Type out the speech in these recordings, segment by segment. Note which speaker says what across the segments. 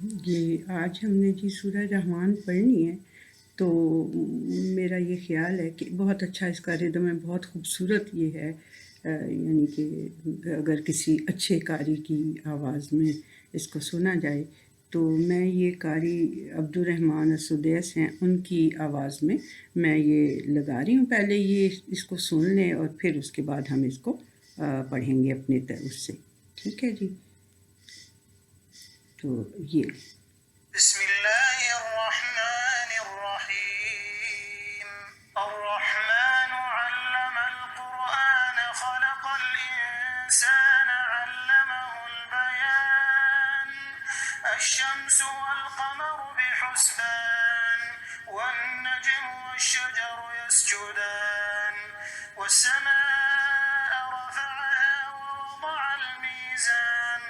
Speaker 1: یہ آج ہم نے جی سورہ رحمان پڑھنی ہے، تو میرا یہ خیال ہے کہ بہت اچھا اس کا ردم ہے، بہت خوبصورت یہ ہے، یعنی کہ اگر کسی اچھے قاری کی آواز میں اس کو سنا جائے تو میں یہ قاری عبدالرحمن السدیس ہیں، ان کی آواز میں یہ لگا رہی ہوں۔ پہلے یہ اس کو سن لیں اور پھر اس کے بعد ہم اس کو پڑھیں گے اپنے طرف سے، ٹھیک ہے جی؟ تو یہ
Speaker 2: بسم اللہ الرحمن الرحیم الرحمن علم القرآن خلق الانسان علمه البیان الشمس والقمر بحسبان والنجم والشجر يسجدان والسماء رفعها ووضع الميزان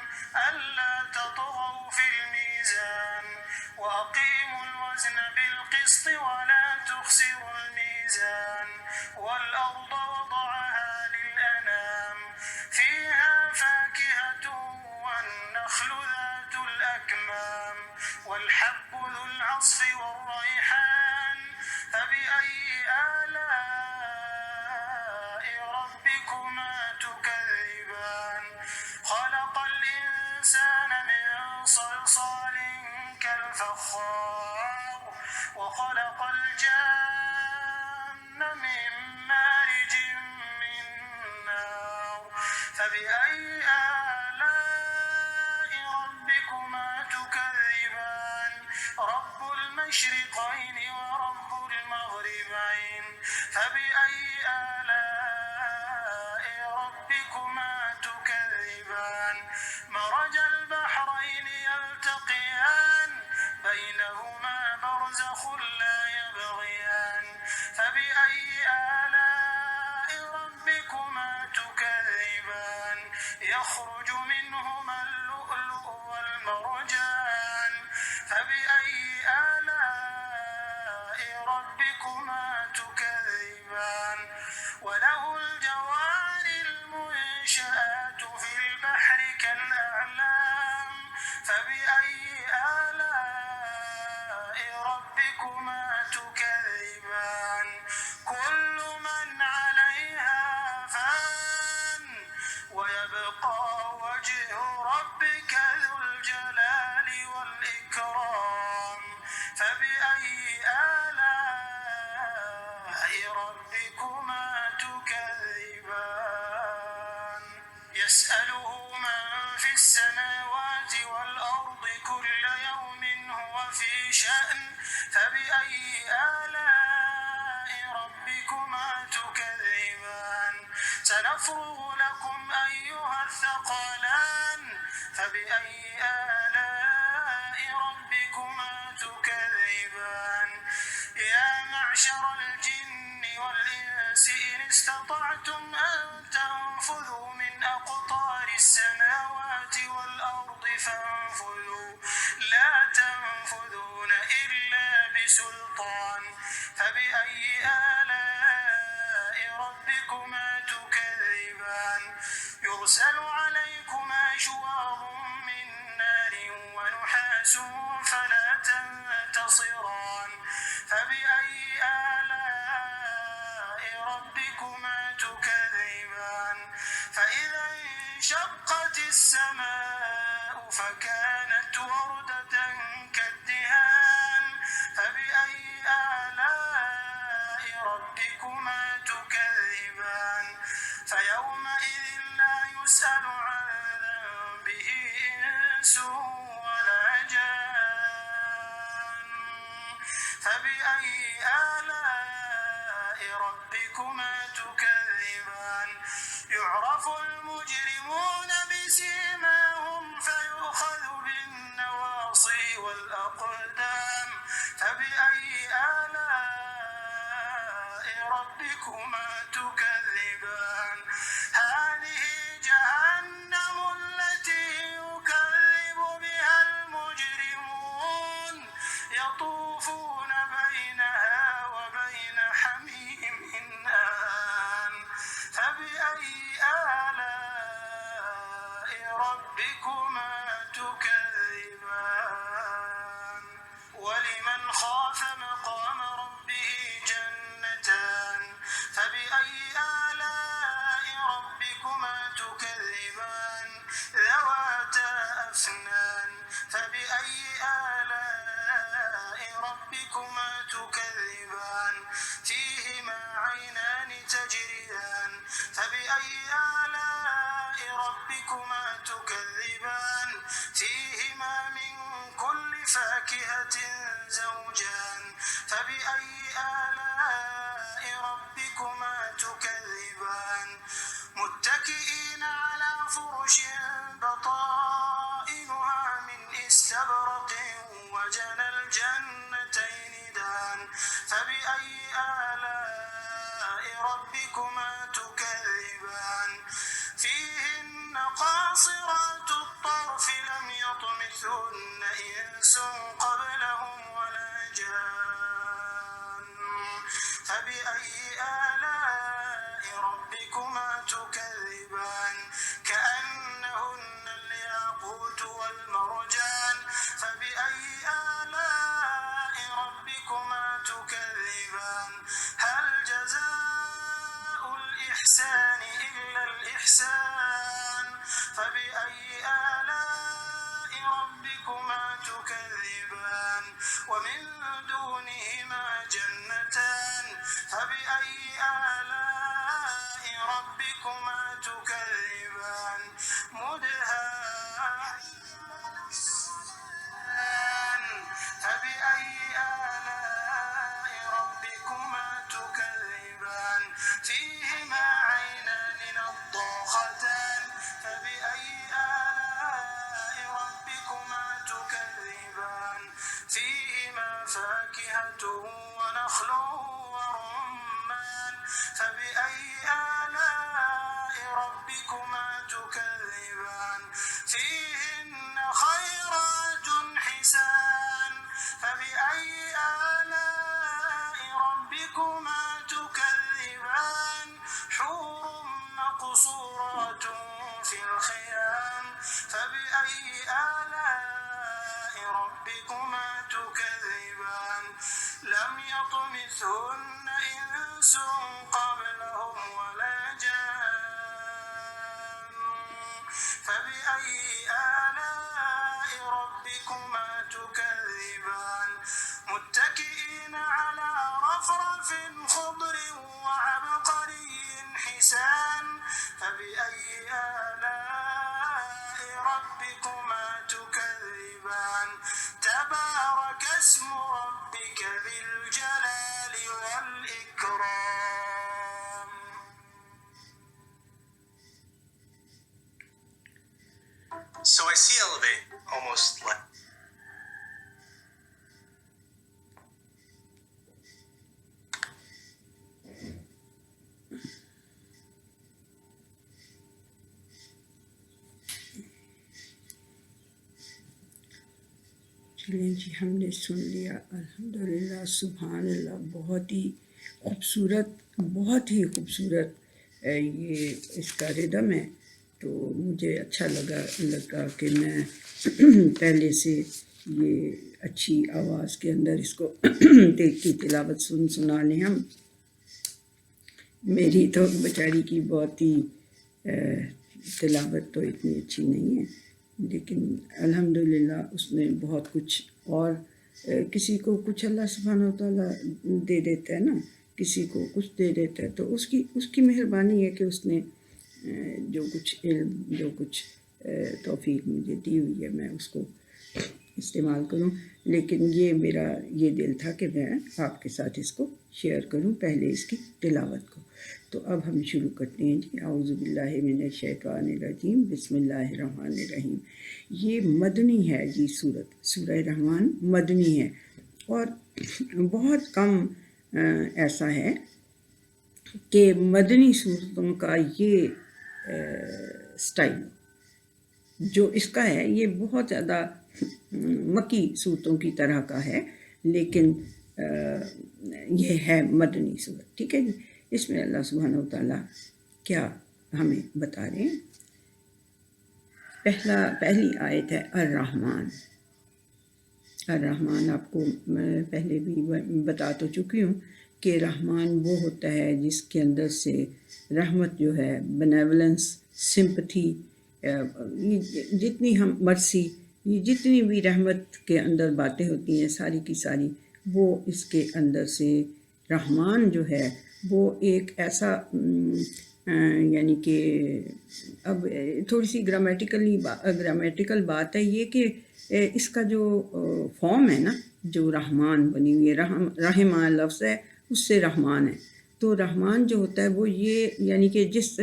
Speaker 2: ألا تطغوا في الميزان وأقيموا الوزن بالقسط ولا تخسروا الميزان والأرض وضعها للأنام فيها فاكهة والنخل ذات الأكمام والحب ذو العصف والريحان فبأي آلاء ربكما تكذبان خلق الإنسان من صلصال كالفخار وخلق الجان من مارج من نار فبأي آلاء ربكما تكذبان رب المشرقين ورب المغربين فبأي آلاء ربكما تكذبان مرج البحرين يلتقيان بينهما برزخ لا يبغيان فبأي آلاء ربكما تكذبان يخرج منهما اللؤلؤ والمرجان فبأي آلاء ربكما تكذبان وله الجوار المنشآت في البحر كالأعلام فبأي آلاء ربكما تكذبان كل من عليها فان ويبقى وجه ربك ذو الجلال والإكرام فبأي آلاء ربكما تكذبان يسأله من في السماوات والأرض كل يوم هو في شأن فبأي آلاء ربكما تكذبان سنفرغ لكم أيها الثقلان فبأي آلاء ربكما تكذبان يا معشر الجن والإنس إن استطعتم أن تنفذوا من أقطار السماوات والأرض فانفذوا لا تنفذون إلا بسلطان فبأي آلاء ربكما تكذبان يرسل عليكما شواظ من نار ونحاس فلا تنتصران فبأي آلاء ربكما تكذبان فإذا انشقت السماء فكانت وردة كالدهان فبأي آلاء ربكما تكذبان فيومئذ لا يسأل عن ذنبه إنس ولا جان فبأي آلاء ربكما تكذبان يعرف المجرمون بسيماهم فيؤخذ بالنواصي والأقدام فبأي آلاء ربكما تكذبان هذه جهنم التي يكذب بها المجرمون يطوفون بينها وبين حميم آن فبأي آلاء ربكما يطمثهن إنس قبلهم ولا جان فبأي آلاء ربكما تكذبان كأنهن الياقوت والمرجان فبأي آلاء ربكما تكذبان هل جزاء الإحسان إلا الإحسان فبأي آلاء ربكما تكذبان ومن دونهما جنتان فبأي آلاء ربكما تكذبان مدهامتان فبأي آلاء ربكما تكذبان فيهما عينان نضاختان فبأي آلاء ربكما تكذبان فيهما فاكهة ونخل ورمان فبأي آلاء ربكما تكذبان فيهن خيرات حسان فبأي آلاء ربكما تكذبان حور مقصورات في الخيام فبأي آلاء ربكما تكذبان لم يطمثهن إنس قبلهم ولا جان فبأي آلاء ربكما تكذبان متكئين على رفرف خضر وعبقري حسان فبأي آلاء ربكما تكذبان تبارك اسم ربك ذي الجلال والإكرام.
Speaker 3: So I see elevate almost like
Speaker 1: چلیں جی ہم نے سن لیا الحمدللہ سبحان اللہ بہت ہی خوبصورت یہ اس کا ردم ہے تو مجھے اچھا لگا کہ میں پہلے سے یہ اچھی آواز کے اندر اس کو کی تلاوت سنا لیں ہم میری تو بیچاری کی بہت ہی تلاوت تو اتنی اچھی نہیں ہے لیکن الحمدللہ اس نے بہت کچھ اور کسی کو کچھ اللہ سبحانہ و تعالیٰ دے دیتا ہے نا کسی کو کچھ دے دیتا ہے تو اس کی مہربانی ہے کہ اس نے جو کچھ علم جو کچھ توفیق مجھے دی ہوئی ہے میں اس کو استعمال کروں لیکن یہ میرا یہ دل تھا کہ میں آپ کے ساتھ اس کو شیئر کروں پہلے اس کی تلاوت کو تو اب ہم شروع کرتے ہیں جی اعوذ باللہ من الشیطان الرجیم بسم اللہ الرحمن الرحیم یہ مدنی ہے جی سورہ رحمان مدنی ہے اور بہت کم ایسا ہے کہ مدنی صورتوں کا یہ سٹائل جو اس کا ہے یہ بہت زیادہ مکی صورتوں کی طرح کا ہے لیکن یہ ہے مدنی صورت ٹھیک ہے جی اس میں اللہ سبحانہ و تعالیٰ کیا ہمیں بتا رہے ہیں پہلی آیت ہے الرحمن آپ کو میں پہلے بھی بتا تو چکی ہوں کہ رحمان وہ ہوتا ہے جس کے اندر سے رحمت جو ہے بینیولنس سمپتھی جتنی ہم مرسی یہ جتنی بھی رحمت کے اندر باتیں ہوتی ہیں ساری کی ساری وہ اس کے اندر سے رحمان جو ہے وہ ایک ایسا یعنی کہ اب تھوڑی سی گرامیٹیکل بات ہے یہ کہ اس کا جو فارم ہے نا جو رحمان بنی ہوئی ہے رحمان لفظ ہے اس سے رحمان ہے تو رحمان جو ہوتا ہے وہ یہ یعنی کہ جس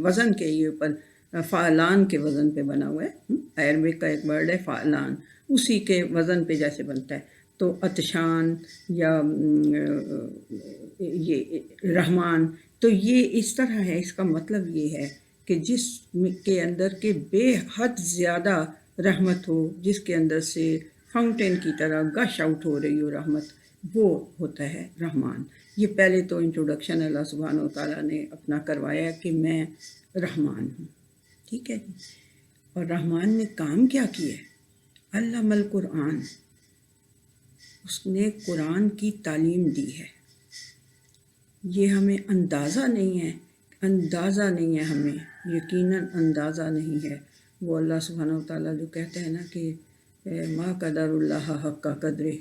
Speaker 1: وزن کے یہ اوپر فعلان کے وزن پہ بنا ہوا ہے عربک کا ایک ورڈ ہے فعلان اسی کے وزن پہ جیسے بنتا ہے تو عطشان یا یہ رحمان تو یہ اس طرح ہے اس کا مطلب یہ ہے کہ جس کے اندر کے بے حد زیادہ رحمت ہو، جس کے اندر سے فاؤنٹین کی طرح گش آؤٹ ہو رہی ہو رحمت، وہ ہوتا ہے رحمان۔ یہ پہلے تو انٹروڈکشن اللہ سبحانہ و تعالیٰ نے اپنا کروایا کہ میں رحمان ہوں، ٹھیک ہے جی۔ اور رحمان نے کام کیا کیا ہے؟ علم القرآن، اس نے قرآن کی تعلیم دی ہے۔ یہ ہمیں اندازہ نہیں ہے ہمیں، یقیناً اندازہ نہیں ہے۔ وہ اللہ سبحانہ و تعالیٰ جو کہتے ہیں نا کہ ما قدر اللہ حق قدرہ،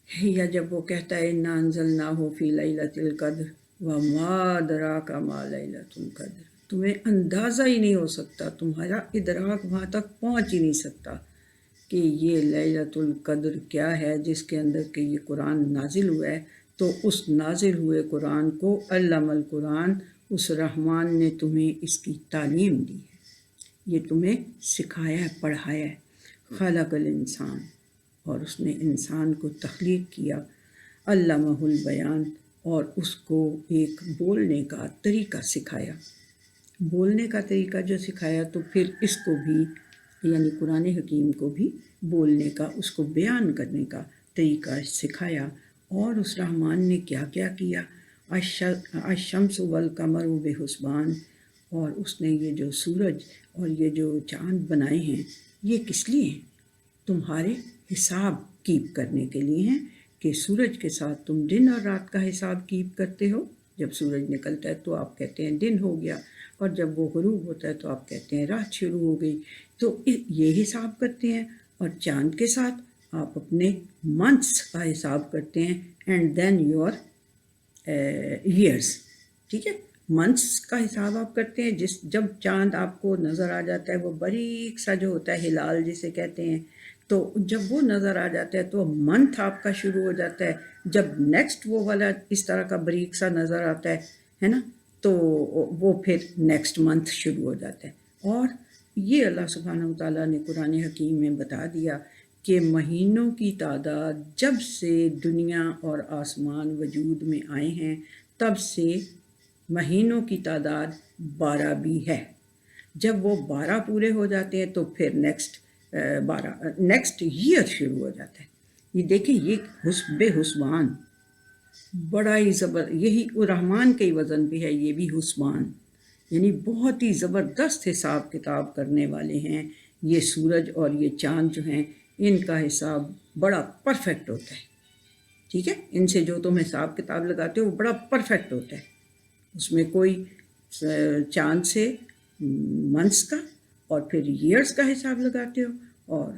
Speaker 1: یا جب وہ کہتا ہے انا انزلناہ فی لیلۃ القدر وما ادراک ما لیلۃ القدر، تمہیں اندازہ ہی نہیں ہو سکتا، تمہارا ادراک وہاں تک پہنچ ہی نہیں سکتا کہ یہ لیلۃ القدر کیا ہے، جس کے اندر کہ یہ قرآن نازل ہوا ہے۔ تو اس نازل ہوئے قرآن کو علم القرآن، اس رحمان نے تمہیں اس کی تعلیم دی ہے، یہ تمہیں سکھایا ہے، پڑھایا ہے۔ خلق الانسان، اور اس نے انسان کو تخلیق کیا، علمہ البیان، اور اس کو ایک بولنے کا طریقہ سکھایا۔ بولنے کا طریقہ جو سکھایا تو پھر اس کو بھی یعنی قرآن حکیم کو بھی بولنے کا، اس کو بیان کرنے کا طریقہ سکھایا۔ اور اس رحمان نے کیا کیا کیا؟ الشمس والقمر بحسبان، اور اس نے یہ جو سورج اور یہ جو چاند بنائے ہیں یہ کس لیے ہیں؟ تمہارے حساب کیپ کرنے کے لیے ہیں، کہ سورج کے ساتھ تم دن اور رات کا حساب کیپ کرتے ہو۔ جب سورج نکلتا ہے تو آپ کہتے ہیں دن ہو گیا، اور جب وہ غروب ہوتا ہے تو آپ کہتے ہیں رات شروع ہو گئی، تو یہ حساب کرتے ہیں۔ اور چاند کے ساتھ آپ اپنے منتھس کا حساب کرتے ہیں، اینڈ دین یور ایئرس، ٹھیک ہے۔ منتھس کا حساب آپ کرتے ہیں، جب چاند آپ کو نظر آ جاتا ہے، وہ باریک سا جو ہوتا ہے ہلال جسے کہتے ہیں، تو جب وہ نظر آ جاتا ہے تو منتھ آپ کا شروع ہو جاتا ہے۔ جب نیکسٹ وہ والا اس طرح کا باریک سا نظر آتا ہے نا، تو وہ پھر نیکسٹ منتھ شروع ہو جاتا ہے۔ اور یہ اللہ سبحانہ و تعالیٰ نے قرآن حکیم میں بتا دیا کہ مہینوں کی تعداد جب سے دنیا اور آسمان وجود میں آئے ہیں تب سے مہینوں کی تعداد 12 بھی ہے۔ جب وہ 12 پورے ہو جاتے ہیں تو پھر نیکسٹ ایئر شروع ہو جاتا ہے۔ یہ دیکھیں، یہ بے حسبان، بڑا ہی یہی رحمان کے وزن بھی ہے، یہ بھی حسبان، یعنی بہت ہی زبردست حساب کتاب کرنے والے ہیں۔ یہ سورج اور یہ چاند جو ہیں، ان کا حساب بڑا پرفیکٹ ہوتا ہے، ٹھیک ہے۔ ان سے جو تم حساب کتاب لگاتے ہو وہ بڑا پرفیکٹ ہوتا ہے، اس میں کوئی چاند سے منتھس کا اور پھر ایئرس کا حساب لگاتے ہو، اور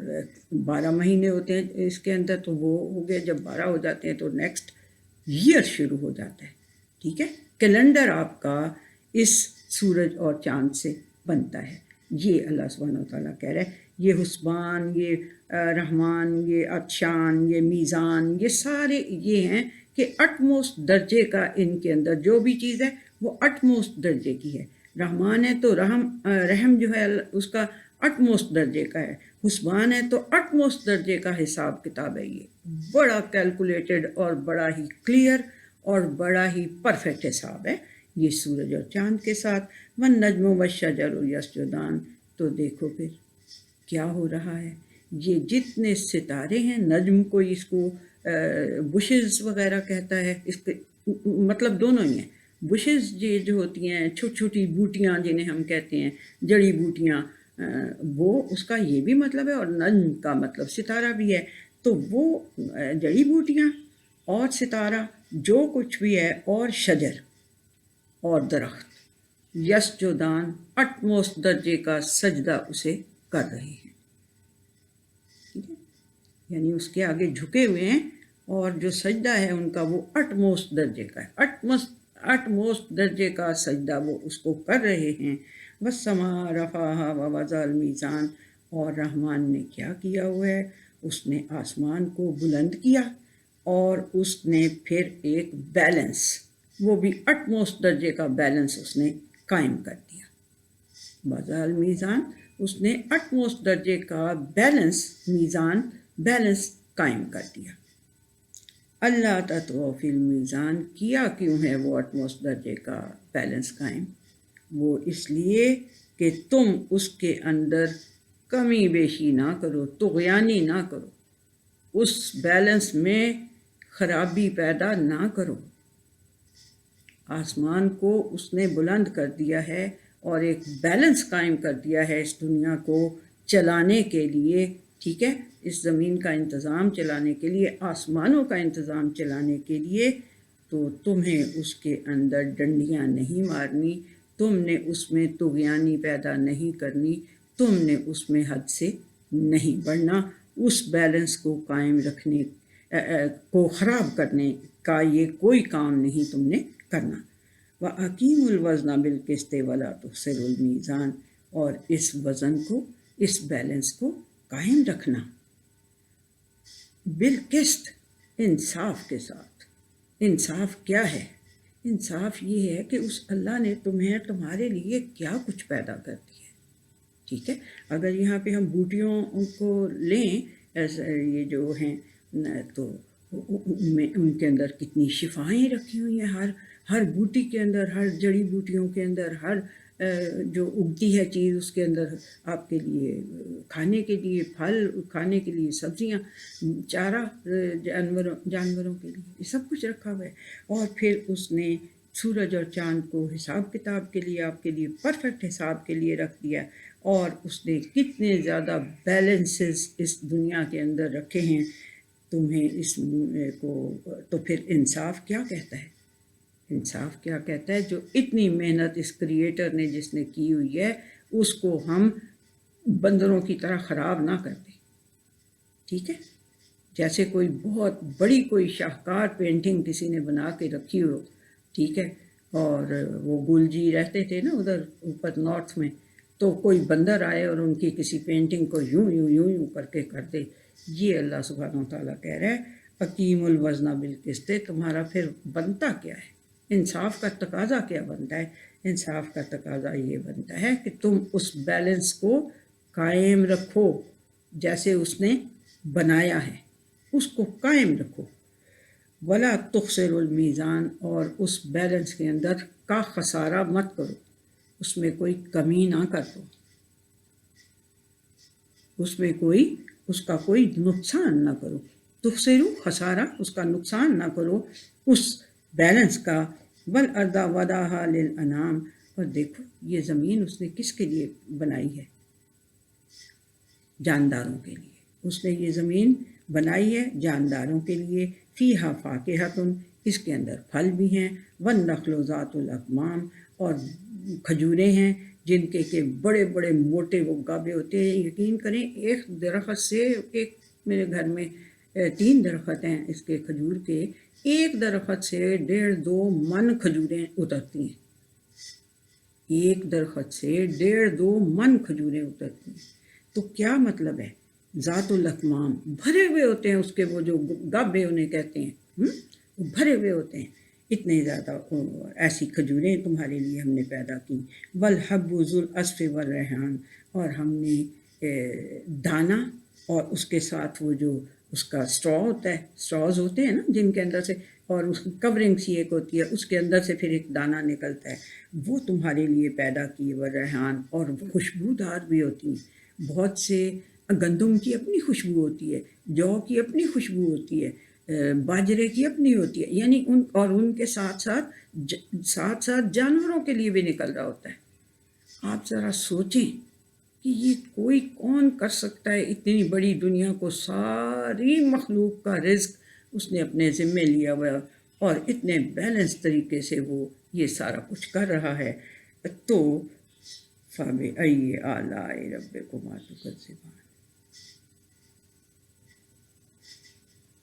Speaker 1: 12 مہینے ہوتے ہیں اس کے اندر، تو وہ ہو گئے، جب 12 ہو جاتے ہیں تو نیکسٹ ایئر شروع ہو جاتا ہے، ٹھیک ہے۔ کیلنڈر آپ کا اس سورج اور چاند سے بنتا ہے۔ یہ اللہ سبحانہ و تعالیٰ کہہ رہے ہیں، یہ حسبان، یہ رحمان، یہ عطشان، یہ میزان، یہ سارے یہ ہیں کہ اٹموسٹ درجے کا ان کے اندر جو بھی چیز ہے وہ اٹموسٹ درجے کی ہے۔ رحمان ہے تو رحم جو ہے اس کا اٹموسٹ درجے کا ہے، حسبان ہے تو اٹموسٹ درجے کا حساب کتاب ہے۔ یہ بڑا کیلکولیٹڈ اور بڑا ہی کلیئر اور بڑا ہی پرفیکٹ حساب ہے یہ سورج اور چاند کے ساتھ۔ والنجم والشجر یسجدان، تو دیکھو پھر کیا ہو رہا ہے، یہ جتنے ستارے ہیں، نجم کو اس کو بشز وغیرہ کہتا ہے، اس کے مطلب دونوں ہی ہیں۔ بشز یہ جو ہوتی ہیں چھوٹی چھوٹی بوٹیاں جنہیں ہم کہتے ہیں، جڑی بوٹیاں، وہ اس کا یہ بھی مطلب ہے، اور نجم کا مطلب ستارہ بھی ہے۔ تو وہ جڑی بوٹیاں اور ستارہ جو کچھ بھی ہے، اور شجر اور درخت، یسجدان، اٹموسٹ درجے کا سجدہ اسے کر رہے ہیں، ٹھیک ہے، یعنی اس کے آگے جھکے ہوئے ہیں، اور جو سجدہ ہے ان کا وہ اٹموسٹ درجے کا ہے، اٹموسٹ درجے کا سجدہ وہ اس کو کر رہے ہیں۔ والسماء رفعها ووضع المیزان، اور رحمان نے کیا کیا ہوا ہے، اس نے آسمان کو بلند کیا، اور اس نے پھر ایک بیلنس، وہ بھی اٹموسٹ درجے کا بیلنس اس نے قائم کر دیا۔ وضع المیزان، اس نے اٹموسٹ درجے کا بیلنس قائم کر دیا۔ اللہ تطغوا فی المیزان، کیا کیوں ہے وہ اٹموسٹ درجے کا بیلنس قائم؟ وہ اس لیے کہ تم اس کے اندر کمی بیشی نہ کرو، طغیانی نہ کرو، اس بیلنس میں خرابی پیدا نہ کرو۔ آسمان کو اس نے بلند کر دیا ہے اور ایک بیلنس قائم کر دیا ہے اس دنیا کو چلانے کے لیے، ٹھیک ہے، اس زمین کا انتظام چلانے کے لیے، آسمانوں کا انتظام چلانے کے لیے۔ تو تمہیں اس کے اندر ڈنڈیاں نہیں مارنی، تم نے اس میں طغیانی پیدا نہیں کرنی، تم نے اس میں حد سے نہیں بڑھنا، اس بیلنس کو قائم رکھنے کو خراب کرنے کا یہ کوئی کام نہیں تم نے کرنا۔ وَأَقِیمُوا الْوَزْنَ بِالْقِسْطِ وَلَا تُخْسِرُوا الْمِیزَانَ، اور اس وزن کو، اس بیلنس کو قائم رکھنا بالقسط، انصاف کے ساتھ۔ انصاف کیا ہے؟ انصاف یہ ہے کہ اس اللہ نے تمہیں تمہارے لیے کیا کچھ پیدا کر دیا ہے، ٹھیک ہے۔ اگر یہاں پہ ہم بوٹیوں کو لیں، یہ جو ہیں تو ان کے اندر کتنی شفائیں رکھی ہوئی ہیں، ہر بوٹی کے اندر، ہر جڑی بوٹیوں کے اندر، ہر جو اگتی ہے چیز اس کے اندر آپ کے لیے کھانے کے لیے پھل، کھانے کے لیے سبزیاں، چارہ جانوروں کے لیے، یہ سب کچھ رکھا ہوا ہے۔ اور پھر اس نے سورج اور چاند کو حساب کتاب کے لیے، آپ کے لیے پرفیکٹ حساب کے لیے رکھ دیا، اور اس نے کتنے زیادہ بیلنسز اس دنیا کے اندر رکھے ہیں تمہیں اس کو۔ تو پھر انصاف کیا کہتا ہے؟ انصاف کیا کہتا ہے؟ جو اتنی محنت اس کریٹر نے جس نے کی ہوئی ہے، اس کو ہم بندروں کی طرح خراب نہ کر دیں، ٹھیک ہے۔ جیسے کوئی بہت بڑی کوئی شاہکار پینٹنگ کسی نے بنا کے رکھی ہو، ٹھیک ہے، اور وہ گل جی رہتے تھے نا ادھر اوپر نارتھ میں، تو کوئی بندر آئے اور ان کی کسی پینٹنگ کو یوں یوں یوں یوں کر کے کر دے۔ یہ اللہ سبحانہ و تعالیٰ کہہ رہا ہے اقیم الوزن بالقسط، تمہارا پھر بنتا کیا ہے؟ انصاف کا تقاضا کیا بنتا ہے؟ انصاف کا تقاضا یہ بنتا ہے کہ تم اس بیلنس کو قائم رکھو جیسے اس نے بنایا ہے، اس کو قائم رکھو۔ ولا تخسر المیزان، اور اس بیلنس کے اندر کا خسارہ مت کرو، اس میں کوئی کمی نہ کر دو، اس میں اس کا کوئی نقصان نہ کرو۔ تخسرو خسارہ، اس کا نقصان نہ کرو اس بیلنس کا۔ والارض وضعها للانام، اور دیکھو یہ زمین اس نے کس کے لیے بنائی ہے؟ جانداروں کے لیے۔ اس نے یہ زمین بنائی ہے جانداروں کے لیے۔ فیہا فاکہۃ، اس کے اندر پھل بھی ہیں، والنخل ذات الاکمام، اور کھجوریں ہیں جن کے بڑے بڑے موٹے وہ گابے ہوتے ہیں۔ یقین کریں ایک درخت سے، ایک میرے گھر میں 3 درخت ہیں اس کے کھجور کے، ایک درخت سے 1.5-2 من کھجوریں اترتی ہیں، ایک درخت سے 1.5-2 من کھجوریں اترتی ہیں۔ تو کیا مطلب ہے؟ ذات الاکمام، بھرے ہوئے ہوتے ہیں اس کے وہ جو گابے انہیں کہتے ہیں، وہ بھرے ہوئے ہوتے ہیں، اتنے زیادہ ایسی کھجوریں تمہارے لیے ہم نے پیدا کی۔ والحب ذو العصف والریحان، اور ہم نے دانا اور اس کے ساتھ وہ جو اس کا اسٹرا ہوتا ہے، اسٹراز ہوتے ہیں نا جن کے اندر سے، اور اس کی کورنگ سی ایک ہوتی ہے، اس کے اندر سے پھر ایک دانہ نکلتا ہے، وہ تمہارے لیے پیدا کی۔ والریحان، اور خوشبودار بھی ہوتی ہیں، بہت سے گندم کی اپنی خوشبو ہوتی ہے، جو کی اپنی خوشبو ہوتی ہے، باجرے کی اپنی ہوتی ہے، یعنی ان کے ساتھ ساتھ جانوروں کے لیے بھی نکل رہا ہوتا ہے۔ آپ ذرا سوچیں کہ یہ کوئی کون کر سکتا ہے اتنی بڑی دنیا کو، ساری مخلوق کا رزق اس نے اپنے ذمے لیا ہوا، اور اتنے بیلنس طریقے سے وہ یہ سارا کچھ کر رہا ہے۔ تو فَبِأَيِّ آلَاءِ رَبِّكُمَا تُكَذِّبَانِ،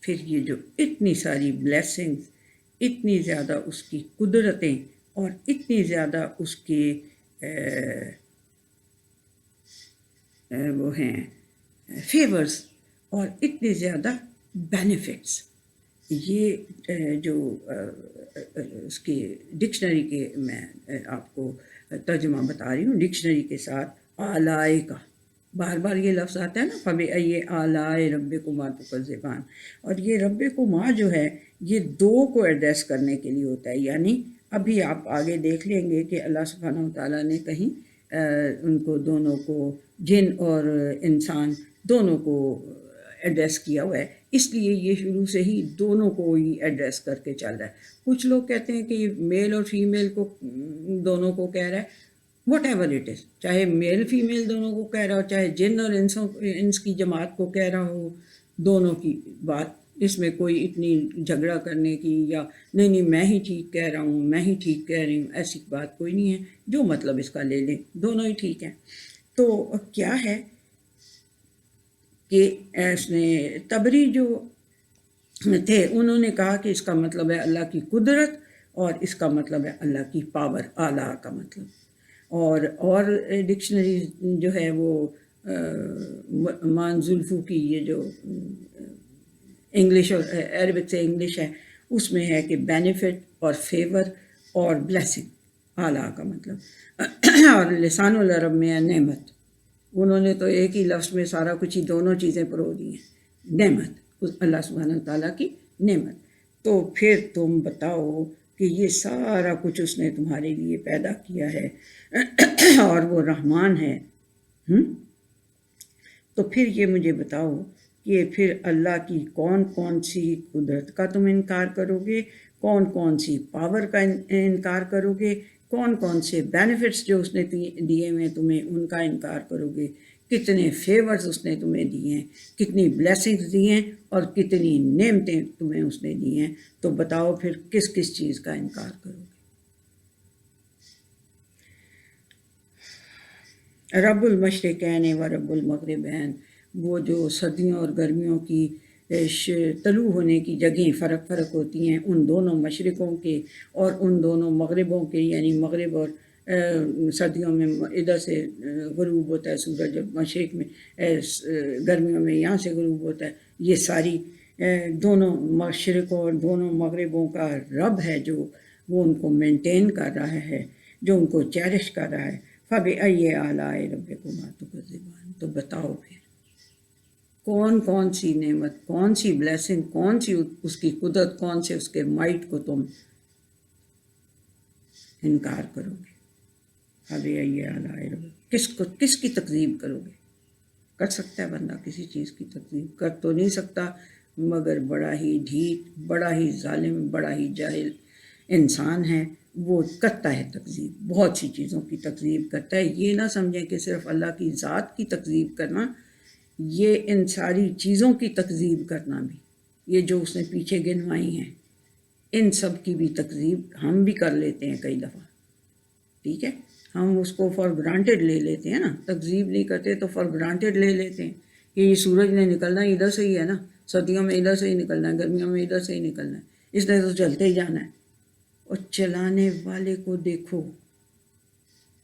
Speaker 1: پھر یہ جو اتنی ساری بلیسنگز، اتنی زیادہ اس کی قدرتیں، اور اتنی زیادہ اس کے وہ ہیں فیورز، اور اتنے زیادہ بینیفٹس، یہ جو اس کی ڈکشنری کے میں آپ کو ترجمہ بتا رہی ہوں، ڈکشنری کے ساتھ آلائے کا بار بار یہ لفظ آتا ہے نا، فَبِأَيِّ آلَاءِ رَبِّكُمَا تُكَذِّبَانِ، اور یہ ربکما جو ہے یہ 2 کو ایڈریس کرنے کے لیے ہوتا ہے، یعنی ابھی آپ آگے دیکھ لیں گے کہ اللہ سبحانہ و تعالیٰ نے کہیں ان کو دونوں کو جن اور انسان دونوں کو ایڈریس کیا ہوا ہے، اس لیے یہ شروع سے ہی دونوں کو ہی ایڈریس کر کے چل رہا ہے۔ کچھ لوگ کہتے ہیں کہ یہ میل اور فیمیل کو دونوں کو کہہ رہا ہے، واٹ ایور اٹ از، چاہے میل فیمیل دونوں کو کہہ رہا ہو، چاہے جن اور انس کی جماعت کو کہہ رہا ہو، دونوں کی بات، اس میں کوئی اتنی جھگڑا کرنے کی یا نہیں میں ہی ٹھیک کہہ رہا ہوں، میں ہی ٹھیک کہہ رہی ہوں، ایسی بات کوئی نہیں ہے۔ جو مطلب اس کا لے لیں، دونوں ہی ٹھیک ہیں۔ تو کیا ہے کہ اس نے تبری جو تھے انہوں نے کہا کہ اس کا مطلب ہے اللہ کی قدرت، اور اس کا مطلب ہے اللہ کی پاور، اعلیٰ کا مطلب۔ اور ڈکشنری جو ہے وہ مان زلفو کی یہ جو انگلش اور عربک سے انگلش ہے، اس میں ہے کہ بینیفٹ اور فیور اور بلیسنگ، اعلیٰ کا مطلب۔ اور لسان العرب میں ہے نعمت، انہوں نے تو ایک ہی لفظ میں سارا کچھ ہی دونوں چیزیں پرو دی ہیں، نعمت، اللہ سبحانہ تعالیٰ کی نعمت۔ تو پھر تم بتاؤ کہ یہ سارا کچھ اس نے تمہارے لیے پیدا کیا ہے اور وہ رحمان ہے، تو پھر یہ مجھے بتاؤ کہ پھر اللہ کی کون کون سی قدرت کا تم انکار کرو گے، کون کون سی پاور کا انکار کرو گے، کون کون سے بینیفٹس جو اس نے دیے ہوئے تمہیں ان کا انکار کرو گے، کتنے فیورز اس نے تمہیں دیے ہیں، کتنی بلیسنگز دی ہیں، اور کتنی نعمتیں تمہیں اس نے دی ہیں۔ تو بتاؤ پھر کس کس چیز کا انکار کرو گے۔ رب المشرقین و رب المغربین، وہ جو سردیوں اور گرمیوں کی طلوع ہونے کی جگہیں فرق ہوتی ہیں ان دونوں مشرقوں کے اور ان دونوں مغربوں کے، یعنی مغرب اور سردیوں میں ادھر سے غروب ہوتا ہے سورج، جب مشرق میں گرمیوں میں یہاں سے غروب ہوتا ہے، یہ ساری دونوں مشرقوں اور دونوں مغربوں کا رب ہے جو وہ ان کو مینٹین کر رہا ہے، جو ان کو چیرش کر رہا ہے۔ فَبِأَيِّ آلَاءِ رَبِّكُمَا تُكَذِّبَانِ، تو بتاؤ پھر کون کون سی نعمت، کون سی بلیسنگ، کون سی اس کی قدرت، کون سے اس کے مائٹ کو تم انکار کرو گے۔ فَبِأَيِّ آلَاءِ رَبِّكُمَا، کس کی تکذیب کرو گے؟ کر سکتا ہے بندہ کسی چیز کی تکذیب؟ کر تو نہیں سکتا، مگر بڑا ہی ڈھیٹ، بڑا ہی ظالم، بڑا ہی جاہل انسان ہے، وہ کرتا ہے تکذیب، بہت سی چیزوں کی تکذیب کرتا ہے۔ یہ نہ سمجھیں کہ صرف اللہ کی ذات کی تکذیب کرنا، یہ ان ساری چیزوں کی تکذیب کرنا بھی، یہ جو اس نے پیچھے گنوائی ہیں ان سب کی بھی تکذیب ہم بھی کر لیتے ہیں کئی دفعہ، ٹھیک ہے؟ ہم اس کو فار گرانٹیڈ لے لیتے ہیں نا، تکذیب نہیں کرتے تو فار گرانٹیڈ لے لیتے ہیں کہ یہ سورج نے نکلنا ادھر سے ہی ہے نا، سردیوں میں ادھر سے ہی نکلنا ہے، گرمیوں میں ادھر سے ہی نکلنا ہے، اس نے تو چلتے ہی جانا ہے۔ اور چلانے والے کو دیکھو،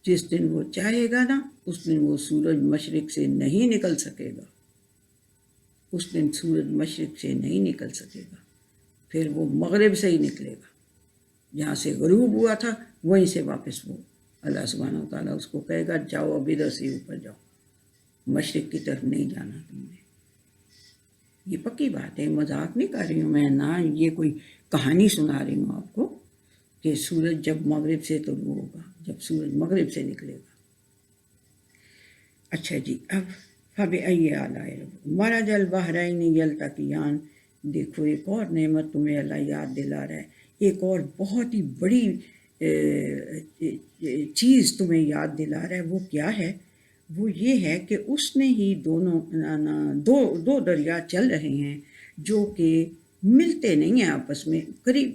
Speaker 1: جس دن وہ چاہے گا نا اس دن وہ سورج مشرق سے نہیں نکل سکے گا، اس دن سورج مشرق سے نہیں نکل سکے گا، پھر وہ مغرب سے ہی نکلے گا، جہاں سے غروب ہوا تھا وہیں سے واپس وہ اللہ سبحانہ و تعالیٰ اس کو کہے گا جاؤ اب ادھر سے اوپر جاؤ، مشرق کی طرف نہیں جانا تم نے۔ یہ پکی بات ہے، مذاق نہیں کر رہی ہوں میں، نہ یہ کوئی کہانی سنا رہی ہوں آپ کو کہ سورج جب مغرب سے طلوع ہوگا، جب سورج مغرب سے نکلے گا۔ اچھا جی، اب فَبِأَيِّ آلَاءِ رَبِّكُمَا مَرَجَ الْبَحْرَيْنِ يَلْتَقِيَانِ، دیکھو ایک اور نعمت تمہیں اللہ یاد دلا رہا ہے، ایک اور بہت ہی بڑی چیز تمہیں یاد دلا رہا ہے۔ وہ کیا ہے؟ وہ یہ ہے کہ اس نے ہی دو دریا چل رہے ہیں جو کہ ملتے نہیں ہیں آپس میں، قریب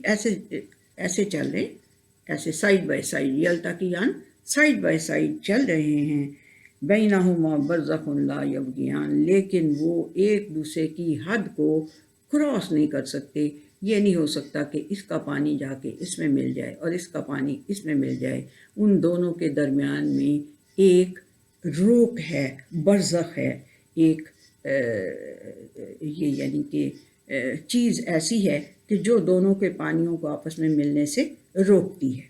Speaker 1: ایسے چل رہے، ایسے سائڈ بائی سائڈ، یلتقیان سائڈ بائی سائڈ چل رہے ہیں، بینہما برزخ لا یبغیان، لیکن وہ ایک دوسرے کی حد کو کراس نہیں کر سکتے۔ یہ نہیں ہو سکتا کہ اس کا پانی جا کے اس میں مل جائے اور اس کا پانی اس میں مل جائے، ان دونوں کے درمیان میں ایک روک ہے، برزخ ہے، ایک یہ یعنی کہ چیز ایسی ہے کہ جو دونوں کے پانیوں کو آپس میں ملنے سے روکتی ہے۔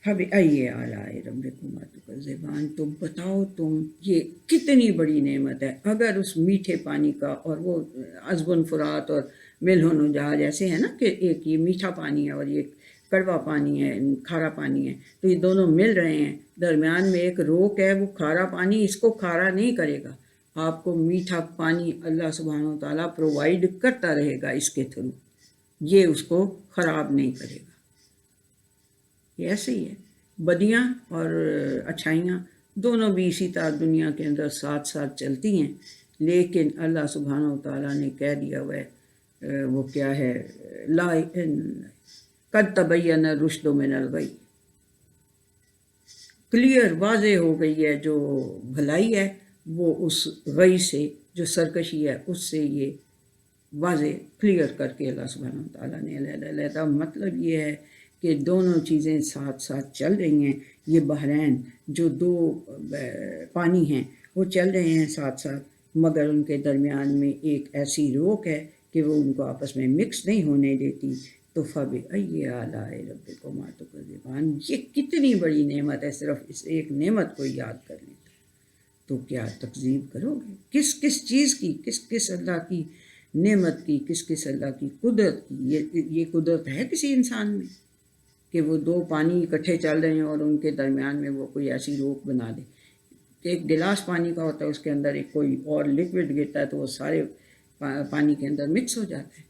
Speaker 1: فَبِأَيِّ آلَاءِ رَبِّكُمَا تُكَذِّبَانِ، تو بتاؤ تم یہ کتنی بڑی نعمت ہے، اگر اس میٹھے پانی کا، اور وہ عذب فرات اور ملح و نجاج ایسے ہیں نا کہ ایک یہ میٹھا پانی ہے اور یہ کڑوا پانی ہے، کھارا پانی ہے، تو یہ دونوں مل رہے ہیں، درمیان میں ایک روک ہے، وہ کھارا پانی اس کو کھارا نہیں کرے گا، آپ کو میٹھا پانی اللہ سبحانہ و تعالیٰ پرووائڈ کرتا رہے گا اس کے تھرو، یہ اس کو خراب نہیں کرے گا۔ یہ ایسے ہی ہے، بدیاں اور اچھائیاں دونوں بھی اسی طرح دنیا کے اندر ساتھ ساتھ چلتی ہیں، لیکن اللہ سبحانہ و تعالیٰ نے کہہ دیا ہوا ہے، وہ کیا ہے، لا قد تبین الرشد من الغی، کلیئر واضح ہو گئی ہے جو بھلائی ہے وہ اس غی سے، جو سرکشی ہے اس سے یہ واضح کلیئر کر کے اللہ سبحانہ و تعالیٰ نے علیحدہ۔ مطلب یہ ہے کہ دونوں چیزیں ساتھ ساتھ چل رہی ہیں، یہ بحرین جو دو پانی ہیں وہ چل رہے ہیں ساتھ ساتھ، مگر ان کے درمیان میں ایک ایسی روک ہے کہ وہ ان کو آپس میں مکس نہیں ہونے دیتی۔ تو فَبِأَيِّ آلَاءِ رَبِّكُمَا تُكَذِّبَانِ، یہ کتنی بڑی نعمت ہے، صرف اس ایک نعمت کو یاد کر لیں تو کیا تکذیب کرو گے؟ کس کس چیز کی، کس کس اللہ کی نعمت کی، کس کس اللہ کی قدرت کی؟ یہ قدرت ہے کسی انسان میں کہ وہ دو پانی اکٹھے چل رہے ہیں اور ان کے درمیان میں وہ کوئی ایسی روک بنا دے؟ ایک گلاس پانی کا ہوتا ہے، اس کے اندر ایک کوئی اور لکوڈ گرتا ہے تو وہ سارے پانی کے اندر مکس ہو جاتا ہے،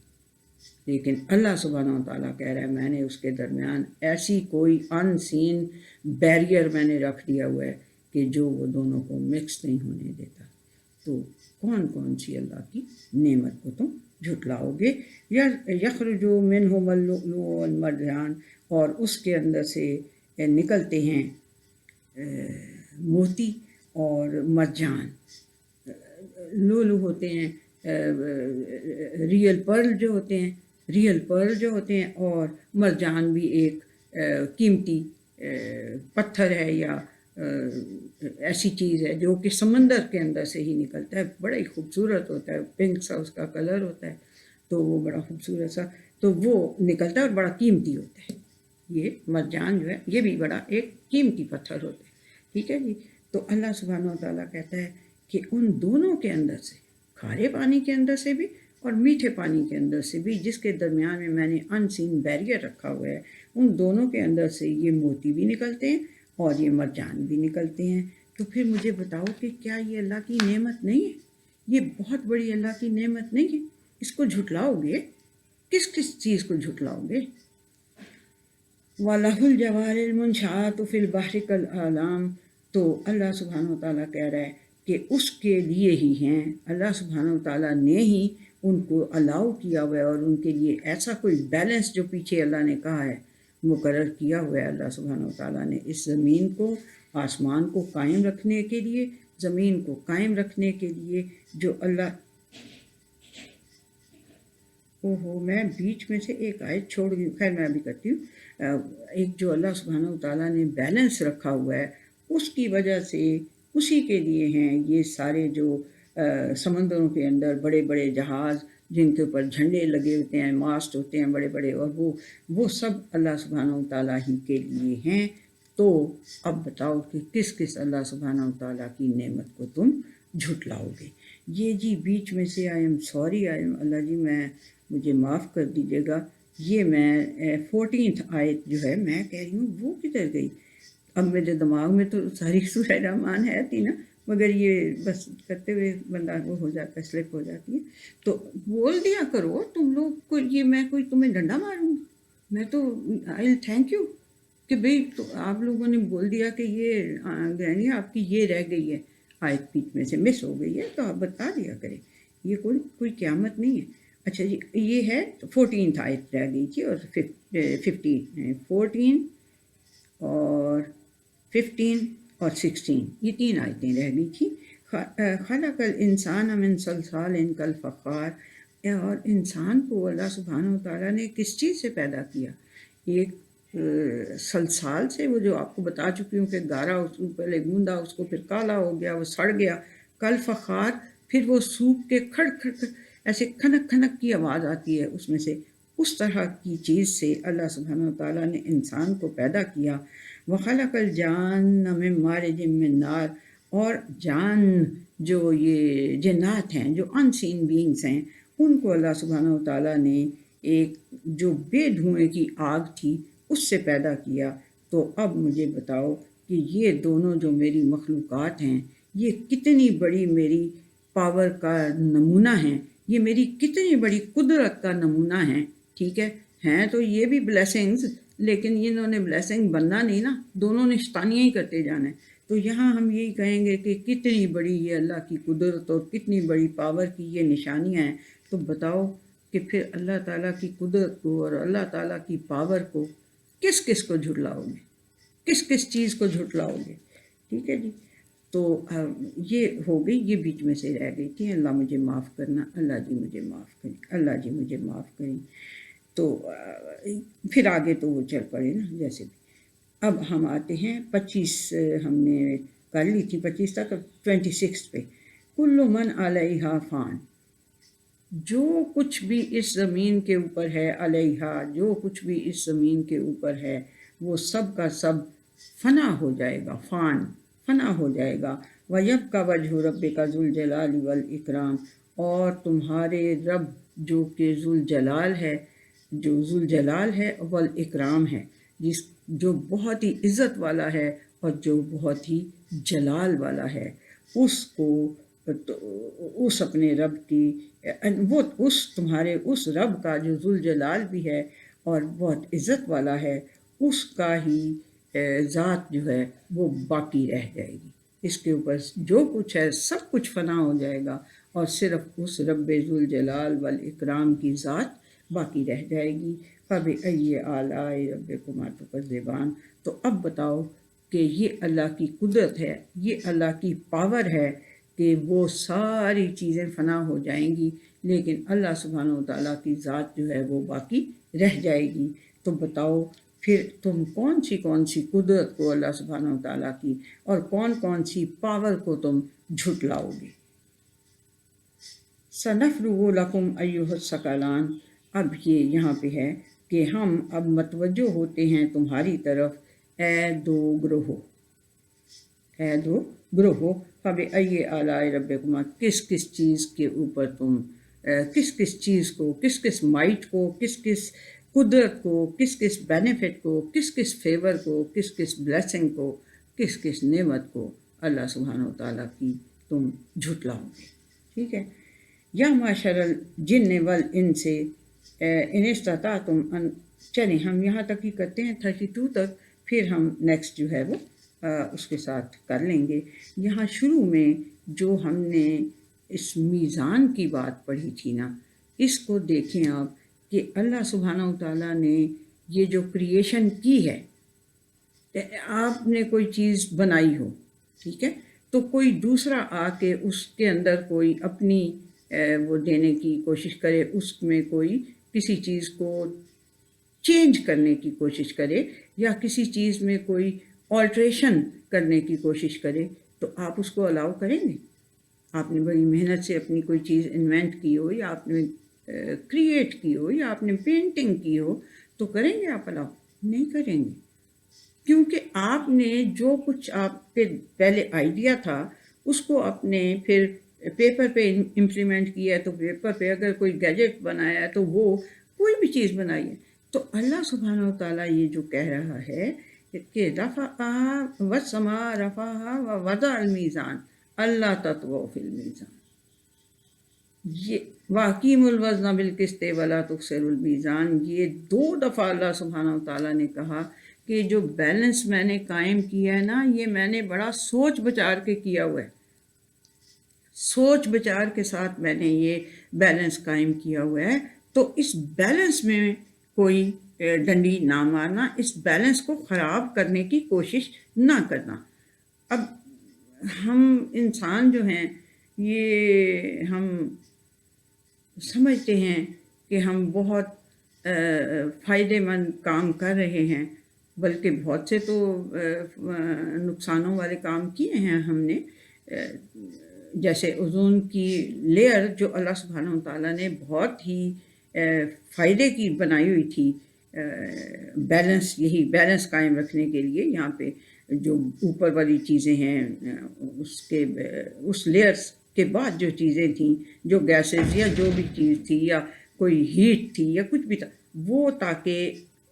Speaker 1: لیکن اللہ سبحانہ و تعالیٰ کہہ رہا ہے میں نے اس کے درمیان ایسی کوئی ان سین بیریئر میں نے رکھ دیا ہوا ہے کہ جو وہ دونوں کو مکس نہیں ہونے دیتا۔ تو کون کون سی اللہ کی نعمت کو تم جھٹلاؤ گے؟ یخرج منہم اللؤلؤ والمرجان، اور اس کے اندر سے نکلتے ہیں موتی اور مرجان، لولو ہوتے ہیں ریئل پرل جو ہوتے ہیں، اور مرجان بھی ایک قیمتی پتھر ہے یا ایسی چیز ہے جو کہ سمندر کے اندر سے ہی نکلتا ہے، بڑا ہی خوبصورت ہوتا ہے، پنک سا اس کا کلر ہوتا ہے، تو وہ بڑا خوبصورت سا تو وہ نکلتا ہے اور بڑا قیمتی ہوتا ہے۔ یہ مرجان جو ہے یہ بھی بڑا ایک قیمتی پتھر ہوتا ہے، ٹھیک ہے جی۔ تو اللہ سبحانہ و تعالیٰ کہتا ہے کہ ان دونوں کے اندر سے، کھارے پانی کے اندر سے بھی اور میٹھے پانی کے اندر سے بھی، جس کے درمیان میں میں نے ان سین بیریئر رکھا ہوا ہے، ان دونوں کے اندر سے یہ موتی بھی نکلتے ہیں اور یہ مرجان بھی نکلتے ہیں۔ تو پھر مجھے بتاؤ کہ کیا یہ اللہ کی نعمت نہیں ہے؟ یہ بہت بڑی اللہ کی نعمت نہیں ہے؟ اس کو جھٹلاؤ گے؟ کس کس چیز کو جھٹلاؤ گے؟ وَلَهُ الْجَوَارِ الْمُنشَآتُ فِي الْبَحْرِ كَالْأَعْلَامِ، تو اللہ سبحانہ و تعالیٰ کہہ رہا ہے کہ اس کے لیے ہی ہیں، اللہ سبحانہ و تعالیٰ نے ہی ان کو الاؤ کیا ہوا ہے، اور ان کے لیے ایسا کوئی بیلنس جو پیچھے اللہ نے کہا ہے مقرر کیا ہوا ہے اللہ سبحانہ و تعالیٰ نے، اس زمین کو، آسمان کو قائم رکھنے کے لیے، زمین کو قائم رکھنے کے لیے جو اللہ میں بیچ میں سے ایک آیت چھوڑ گئی، خیر میں ابھی کرتی ہوں۔ ایک جو اللہ سبحانہ و تعالیٰ نے بیلنس رکھا ہوا ہے، اس کی وجہ سے اسی کے لیے ہیں یہ سارے جو سمندروں کے اندر بڑے بڑے جہاز جن کے اوپر جھنڈے لگے ہوتے ہیں، ماسٹ ہوتے ہیں بڑے بڑے، اور وہ سب اللہ سبحانہ و تعالیٰ ہی کے لیے ہیں۔ تو اب بتاؤ کہ کس کس اللہ سبحانہ و تعالیٰ کی نعمت کو تم جھٹلاؤ گے؟ یہ جی بیچ میں سے اللہ جی مجھے معاف کر دیجیے گا، یہ میں 14 آیت جو ہے میں کہہ رہی ہوں وہ کدھر گئی؟ اب میرے دماغ میں تو ساری سورہ رحمان ہے تھی نا، مگر یہ بس کرتے ہوئے بندہ وہ ہو جاتا ہے، سلپ ہو جاتی ہے۔ تو بول دیا کرو تم لوگ کو، یہ میں کوئی تمہیں ڈنڈا ماروں گی؟ میں تو آئی تھینک یو کہ بھئی تو آپ لوگوں نے بول دیا کہ یہ گرانی آپ کی یہ رہ گئی ہے، آیت بیچ میں سے مس ہو گئی ہے، تو آپ بتا دیا کریں، یہ کوئی قیامت نہیں ہے۔ اچھا جی، یہ ہے 14 آیت رہ گئی تھی، اور 14 اور 15 اور 16 یہ 3 آیتیں رہ گئی تھیں۔ خلق الانسان من صلصال کالفخار، اور انسان کو اللہ سبحانہ و تعالیٰ نے کس چیز سے پیدا کیا؟ ایک سلسال سے، وہ جو آپ کو بتا چکی ہوں کہ گارا، اس کو پہلے گوندا، اس کو پھر کالا ہو گیا، وہ سڑ گیا، کالفخار، پھر وہ سوکھ کے کھڑ کھڑ ایسے کھنک کھنک کی آواز آتی ہے اس میں سے، اس طرح کی چیز سے اللہ سبحانہ و تعالیٰ نے انسان کو پیدا کیا۔ وَخَلَقَ الْجَانَّ مِن مَارِجٍ مِّن نَار، اور جان جو یہ جنات ہیں، جو ان سین بینگز ہیں، ان کو اللہ سبحانہ و تعالیٰ نے ایک جو بے دھوئیں کی آگ تھی اس سے پیدا کیا، تو اب مجھے بتاؤ کہ یہ دونوں جو میری مخلوقات ہیں یہ کتنی بڑی میری پاور کا نمونہ ہیں، یہ میری کتنی بڑی قدرت کا نمونہ ہیں، ٹھیک ہے، ہیں تو یہ بھی بلیسنگز، لیکن انہوں نے بلیسنگ بننا نہیں نا، دونوں نے شیطانیاں ہی کرتے جانا ہے۔ تو یہاں ہم یہی کہیں گے کہ کتنی بڑی یہ اللہ کی قدرت اور کتنی بڑی پاور کی یہ نشانیاں ہیں۔ تو بتاؤ کہ پھر اللہ تعالیٰ کی قدرت کو اور اللہ تعالیٰ کی پاور کو کس کس کو جھٹلاؤ گے، کس کس چیز کو جھٹلاؤ گے، ٹھیک ہے جی۔ تو یہ ہو گئی، یہ بیچ میں سے رہ گئی تھی، اللہ مجھے معاف کرنا، اللہ جی مجھے معاف کریں، اللہ جی مجھے معاف کریں۔ تو پھر آگے تو وہ چل پڑے نا جیسے بھی۔ اب ہم آتے ہیں 25، ہم نے کر لی تھی 25 تک، 26 پہ، کل من علیہا فان، جو کچھ بھی اس زمین کے اوپر ہے، علیہا، جو کچھ بھی اس زمین کے اوپر ہے وہ سب کا سب فنا ہو جائے گا، فنا ہو جائے گا۔ وَيَبْقَى وَجْهُ رَبِّكَ ذُو الْجَلَالِ وَالْإِكْرَامِ، اور تمہارے رب جو کہ ذوالجلال ہے، جو ذوالجلال ہے، والاکرام ہے، جو بہت ہی عزت والا ہے اور جو بہت ہی جلال والا ہے، اس کو، اس اپنے رب کی، وہ اس تمہارے اس رب کا جو ذوالجلال بھی ہے اور بہت عزت والا ہے، اس کا ہی ذات جو ہے وہ باقی رہ جائے گی۔ اس کے اوپر جو کچھ ہے سب کچھ فنا ہو جائے گا اور صرف اس رب ذوالجلال والاکرام کی ذات باقی رہ جائے گی۔ فَبِأَيِّ آلَاءِ رَبِّكُمَا تُكَذِّبَانِ، تو اب بتاؤ کہ یہ اللہ کی قدرت ہے، یہ اللہ کی پاور ہے کہ وہ ساری چیزیں فنا ہو جائیں گی لیکن اللہ سبحانہ وتعالیٰ کی ذات جو ہے وہ باقی رہ جائے گی۔ تو بتاؤ پھر تم کون سی قدرت کو اللہ سبحانہ وتعالیٰ کی اور کون سی پاور کو تم جھٹلاؤ گے۔ سَنَفْرُغُ لَكُمْ أَيُّهَ الثَّقَلَانِ، اب یہ یہاں پہ ہے کہ ہم اب متوجہ ہوتے ہیں تمہاری طرف، اے دو گروہ، فَبِأَيِّ آلَاءِ رَبِّكُمَا، کس چیز کے اوپر تم، کس چیز کو، کس مائٹ کو، کس قدرت کو، کس بینیفٹ کو، کس فیور کو، کس بلیسنگ کو، کس نعمت کو اللہ سبحانہ وتعالیٰ کی تم جھٹلاؤ گے، ٹھیک ہے۔ یا معشر الجن والانس ان استطعتم ان، چلیں ہم یہاں تک ہی کرتے ہیں 32 تک، پھر ہم نیکسٹ جو ہے وہ اس کے ساتھ کر لیں گے۔ یہاں شروع میں جو ہم نے اس میزان کی بات پڑھی تھی نا، اس کو دیکھیں آپ کہ اللہ سبحانہ وتعالیٰ نے یہ جو کریشن کی ہے، آپ نے کوئی چیز بنائی ہو، ٹھیک ہے، تو کوئی دوسرا آ کے اس کے اندر کوئی اپنی وہ دینے کی کوشش کرے، اس میں کوئی کسی چیز کو چینج کرنے کی کوشش کرے یا کسی چیز میں کوئی آلٹریشن کرنے کی کوشش کرے، تو آپ اس کو الاؤ کریں گے؟ آپ نے بڑی محنت سے اپنی کوئی چیز انوینٹ کی ہو یا آپ نے کریٹ کی ہو یا آپ نے پینٹنگ کی ہو، تو کریں گے آپ الاؤ؟ نہیں کریں گے، کیونکہ آپ نے جو کچھ آپ کے پہلے آئیڈیا تھا اس کو آپ نے پھر پیپر پہ امپلیمنٹ کیا ہے، تو پیپر پہ اگر کوئی گیجٹ بنایا ہے تو وہ کوئی بھی چیز بنائی ہے، تو اللہ سبحانہ وتعالیٰ یہ جو کہہ رہا ہے کہ رفعها والسماء رفعها ووضع الميزان اللہ تطغوا فی المیزان، یہ واقیم الوزن بالقسط ولا تخسروا المیزان، یہ 2 دفعہ اللہ سبحانہ وتعالیٰ نے کہا کہ جو بیلنس میں نے قائم کیا ہے نا، یہ میں نے بڑا سوچ بچار کے کیا ہوا ہے، سوچ بچار کے ساتھ میں نے یہ بیلنس قائم کیا ہوا ہے، تو اس بیلنس میں کوئی ڈنڈی نہ مارنا، اس بیلنس کو خراب کرنے کی کوشش نہ کرنا۔ اب ہم انسان جو ہیں یہ ہم سمجھتے ہیں کہ ہم بہت فائدے مند کام کر رہے ہیں، بلکہ بہت سے تو نقصانوں والے کام کیے ہیں ہم نے، جیسے اوزون کی لیئر جو اللہ سبحانہ وتعالیٰ نے بہت ہی فائدے کی بنائی ہوئی تھی، بیلنس، یہی بیلنس قائم رکھنے کے لیے یہاں پہ جو اوپر والی چیزیں ہیں اس لیئرس کے بعد جو چیزیں تھیں، جو گیسز یا جو بھی چیز تھی یا کوئی ہیٹ تھی یا کچھ بھی تھا، وہ تاکہ